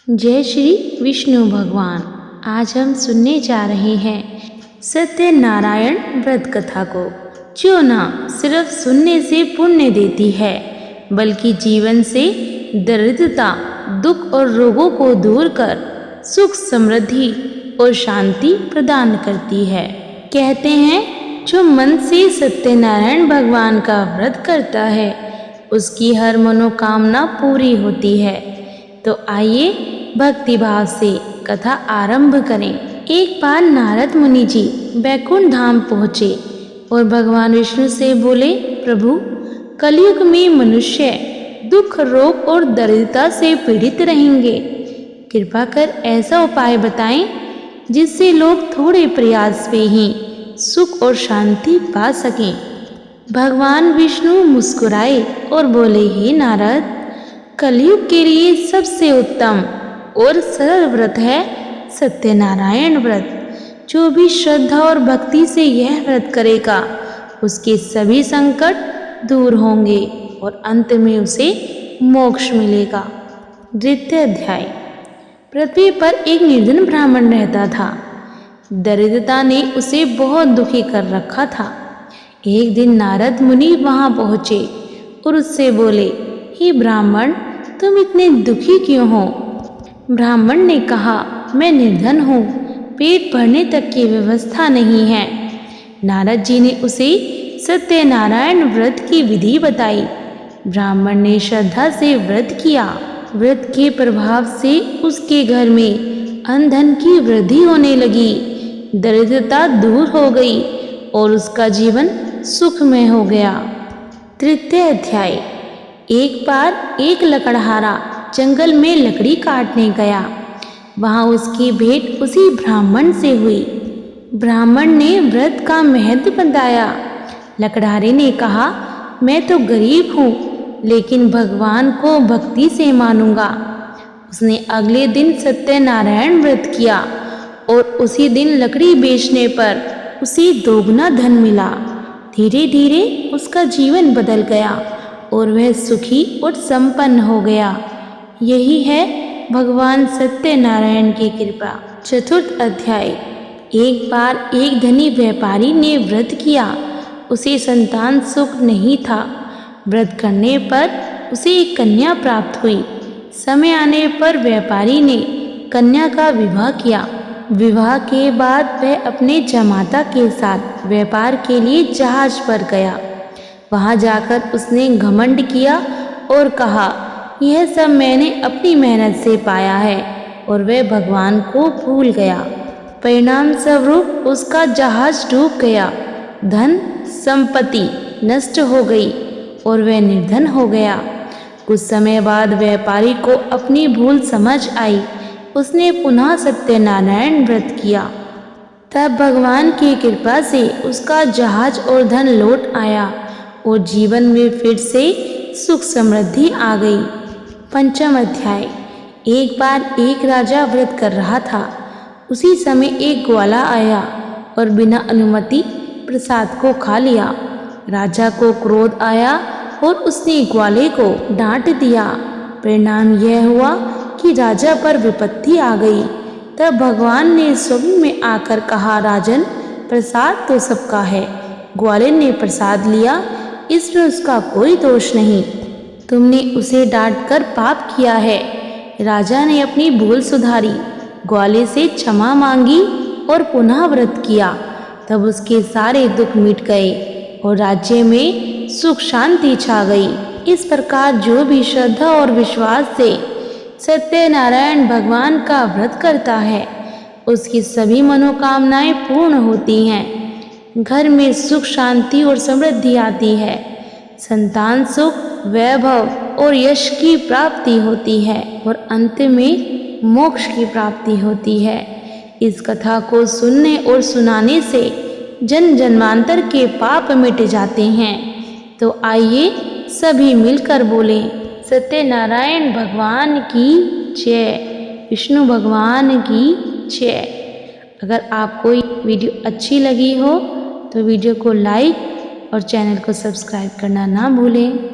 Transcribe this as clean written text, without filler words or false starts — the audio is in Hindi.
जय श्री विष्णु भगवान। आज हम सुनने जा रहे हैं सत्यनारायण व्रत कथा को, जो ना सिर्फ सुनने से पुण्य देती है बल्कि जीवन से दरिद्रता, दुख और रोगों को दूर कर सुख, समृद्धि और शांति प्रदान करती है। कहते हैं जो मन से सत्यनारायण भगवान का व्रत करता है उसकी हर मनोकामना पूरी होती है। तो आइए भक्ति भाव से कथा आरंभ करें। एक बार नारद मुनि जी बैकुंठ धाम पहुँचे और भगवान विष्णु से बोले, प्रभु, कलयुग में मनुष्य दुख, रोग और दरिद्रता से पीड़ित रहेंगे। कृपा कर ऐसा उपाय बताएं जिससे लोग थोड़े प्रयास में ही सुख और शांति पा सकें। भगवान विष्णु मुस्कुराए और बोले, हे नारद, कलयुग के लिए सबसे उत्तम और सरल व्रत है सत्यनारायण व्रत। जो भी श्रद्धा और भक्ति से यह व्रत करेगा उसके सभी संकट दूर होंगे और अंत में उसे मोक्ष मिलेगा। द्वितीय अध्याय। पृथ्वी पर एक निर्धन ब्राह्मण रहता था। दरिद्रता ने उसे बहुत दुखी कर रखा था। एक दिन नारद मुनि वहां पहुंचे और उससे बोले, हे ब्राह्मण, तुम इतने दुखी क्यों हो? ब्राह्मण ने कहा, मैं निर्धन हूँ, पेट भरने तक की व्यवस्था नहीं है। नारद जी ने उसे सत्यनारायण व्रत की विधि बताई। ब्राह्मण ने श्रद्धा से व्रत किया। व्रत के प्रभाव से उसके घर में अन्न धन की वृद्धि होने लगी, दरिद्रता दूर हो गई और उसका जीवन सुखमय हो गया। तृतीय अध्याय। एक बार एक लकड़हारा जंगल में लकड़ी काटने गया। वहां उसकी भेंट उसी ब्राह्मण से हुई। ब्राह्मण ने व्रत का महत्व बताया। लकड़हारे ने कहा, मैं तो गरीब हूँ लेकिन भगवान को भक्ति से मानूंगा। उसने अगले दिन सत्यनारायण व्रत किया और उसी दिन लकड़ी बेचने पर उसे दोगुना धन मिला। धीरे धीरे उसका जीवन बदल गया और वह सुखी और संपन्न हो गया। यही है भगवान सत्यनारायण की कृपा। चतुर्थ अध्याय। एक बार एक धनी व्यापारी ने व्रत किया। उसे संतान सुख नहीं था। व्रत करने पर उसे एक कन्या प्राप्त हुई। समय आने पर व्यापारी ने कन्या का विवाह किया। विवाह के बाद वह अपने जमाता के साथ व्यापार के लिए जहाज पर गया। वहां जाकर उसने घमंड किया और कहा, यह सब मैंने अपनी मेहनत से पाया है, और वह भगवान को भूल गया। परिणाम स्वरूप उसका जहाज डूब गया, धन संपत्ति नष्ट हो गई और वह निर्धन हो गया। कुछ समय बाद व्यापारी को अपनी भूल समझ आई। उसने पुनः सत्यनारायण व्रत किया। तब भगवान की कृपा से उसका जहाज और धन लौट आया और जीवन में फिर से सुख समृद्धि आ गई। पंचम अध्याय। एक बार एक राजा व्रत कर रहा था। उसी समय एक ग्वाला आया और बिना अनुमति प्रसाद को खा लिया। राजा को क्रोध आया और उसने ग्वाले को डांट दिया। परिणाम यह हुआ कि राजा पर विपत्ति आ गई। तब भगवान ने स्वप्न में आकर कहा, राजन, प्रसाद तो सबका है। ग्वाले ने प्रसाद लिया, इसमें उसका कोई दोष नहीं। तुमने उसे डांटकर पाप किया है। राजा ने अपनी भूल सुधारी, ग्वाले से क्षमा मांगी और पुनः व्रत किया। तब उसके सारे दुख मिट गए और राज्य में सुख शांति छा गई। इस प्रकार जो भी श्रद्धा और विश्वास से सत्यनारायण भगवान का व्रत करता है उसकी सभी मनोकामनाएं पूर्ण होती हैं। घर में सुख, शांति और समृद्धि आती है। संतान सुख, वैभव और यश की प्राप्ति होती है और अंत में मोक्ष की प्राप्ति होती है। इस कथा को सुनने और सुनाने से जन्म जन्मांतर के पाप मिट जाते हैं। तो आइए सभी मिलकर बोलें, सत्यनारायण भगवान की जय, विष्णु भगवान की जय। अगर आपको वीडियो अच्छी लगी हो तो वीडियो को लाइक और चैनल को सब्सक्राइब करना ना भूलें।